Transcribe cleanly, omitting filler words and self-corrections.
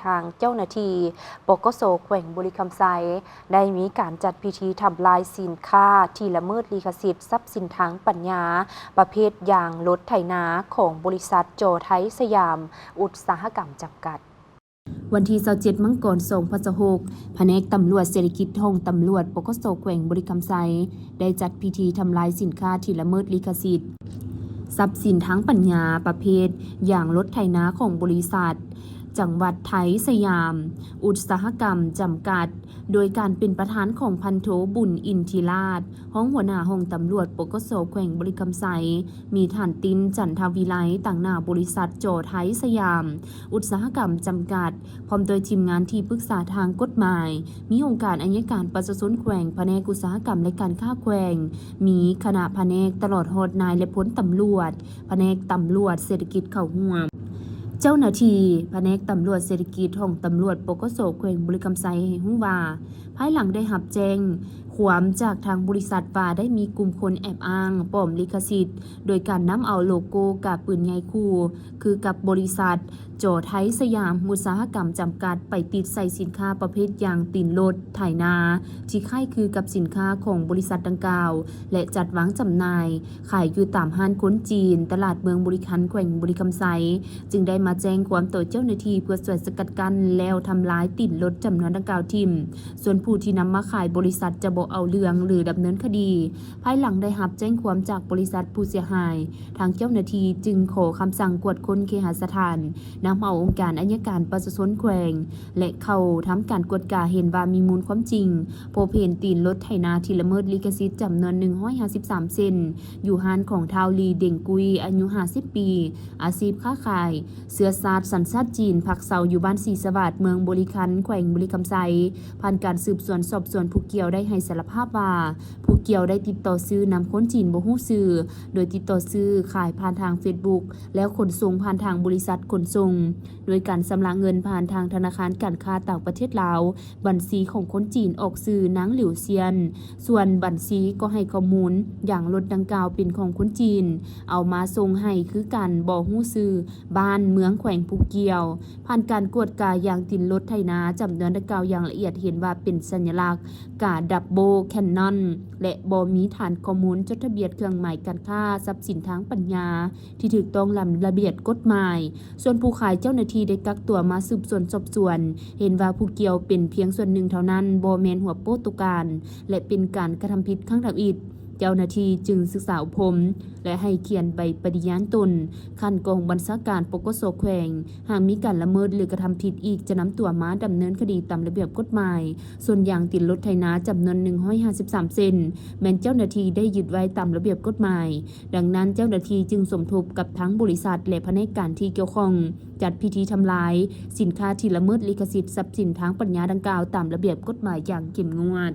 ทางเจ้าหน้าที่ปกส.แขวงบุรีคำไซได้มีการจัดพิธีทำลายสินค้าที่ละเมิดลิขสิทธิ์ทรัพย์สินทางปัญญาประเภทยางรถไถนาของบริษัทโจไทยสยามอุตสาหกรรมจำกัดวันที่27มังกร2026แผนกตำรวจเศรษฐกิจห้องตำรวจปกส.แขวงบุรีคำไซได้จัดพิธีทำลายสินค้าที่ละเมิดลิขสิทธิ์ทรัพย์สินทางปัญญาประเภทอย่างรถไถนาของบริษัทจังหวัดไทยสยามอุตสาหกรรมจำกัดโดยการเป็นประธานของพันโทบุญอินทิราชห้องหัวหน้าห้องตำรวจปกส.แขวงบุรีคำไซมีฐานตินจันทวิไลต่างหน้าบริษัทโจไทยสยามอุตสาหกรรมจำกัดพร้อมโดยทีมงานที่ปรึกษาทางกฎหมายมีองค์การอัยการประชาชนแขวงแผนกอุตสาหกรรมและการค้าแขวงมีคณะแผนกตลอดหอดนายและพ้นตำรวจแผนกตำรวจเศรษฐกิจเข้าร่วมเจ้าหน้าที่แผนกตำรวจเศรษฐกิจของตำรวจปกส.แขวงบุรีคำไซให้รู้ว่าภายหลังได้รับแจ้งความจากทางบริษัทว่าได้มีกลุ่มคนแอบอ้างปลอมลิขสิทธิ์โดยการนำเอาโลโก้กับปืนใหญ่คู่คือกับบริษัทโจไทยสยามอุตสาหกรรมจำกัดไปติดใส่สินค้าประเภทยางตีนรถไถนาที่คล้ายคือกับสินค้าของบริษัทดังกล่าวและจัดวางจำหน่ายขายอยู่ตามห้างค้นจีนตลาดเมืองบุรีคันแขวงบุรีคำไซจึงได้มาแจ้งความต่อเจ้าหน้าที่เพื่อช่วยสกัดกั้นแล้วทำลายตีนรถจำนวนดังกล่าวทิ่มส่วนผู้ที่นำมาขายบริษัทจะบ่เอาเรื่องหรือดำเนินคดีภายหลังได้รับแจ้งความจากบริษัทผู้เสียหายทางเจ้าหน้าที่จึงขอคำสั่งกวดค้นเคหสถานนำเอาองค์การอัยการประชาชนแขวงและเข้าทำการกวดกาเห็นว่ามีมูลความจริงพบเห็นตีนรถไถนาที่ละเมิดลิขสิทธิ์จำนวน153เซนอยู่ห้านของท้าวลีเด่งกุยอายุ50ปีอาชีพค้าขายเสื้อซาดสัญชาติจีนพักเซาอยู่บ้านศรีสวัสดิ์เมืองบุรีคันแขวงบุรีคำไซผ่านการสืบสวนสอบสวนผู้เกี่ยวได้ให้สารภาพว่าผู้เกี่ยวได้ติดต่อซื้อนำคนจีนบ่ฮู้ชื่อโดยติดต่อซื้อขายผ่านทาง Facebook แล้วขนส่งผ่านทางบริษัทขนส่งโดยการชำระเงินผ่านทางธนาคารการค้าต่างประเทศลาวบัญชีของคนจีนออกซื้อนางหลิวเซียนส่วนบัญชีก็ให้ข้อมูลอย่างรถดังกล่าวเป็นของคนจีนเอามาส่งให้คือกันบ่ฮู้ชื่อบ้านเมืองแขวงผู้เกี่ยวผ่านการกวดกาอย่างตินรถไถนาจำนวนดังกล่าวอย่างละเอียดเห็นว่าเป็นสัญลักษณ์กาดับโบแคนนอนและบ่มีฐานข้อมูลจดทะเบียนเครื่องหมายการค้าทรัพย์สินทางปัญญาที่ถูกต้องตามระเบียบกฎหมายส่วนผู้ขายเจ้าหน้าที่ได้กักตัวมาสืบสวนสอบสวนเห็นว่าผู้เกี่ยวเป็นเพียงส่วนหนึ่งเท่านั้นบ่แม่นหัวโปตุการและเป็นการกระทำผิดครั้งทำอิฐเจ้าหน้าที่จึงศึกษาอบรมและให้เขียนใบปฏิญาณตนขั้นกองบัญชาการปกส.แขวงหากมีการละเมิดหรือกระทำผิดอีกจะนำตัวมาดำเนินคดีตามระเบียบกฎหมายส่วนอย่างติดรถไถนาจำนวน153เซนแม้นเจ้าหน้าที่ได้ยึดไว้ตามระเบียบกฎหมายดังนั้นเจ้าหน้าที่จึงสมทบกับทั้งบริษัทและแผนกการที่เกี่ยวข้องจัดพิธีทำลายสินค้าที่ละเมิดลิขสิทธิ์ทรัพย์สินทางปัญญาดังกล่าวตามระเบียบกฎหมายอย่างเข้มงวด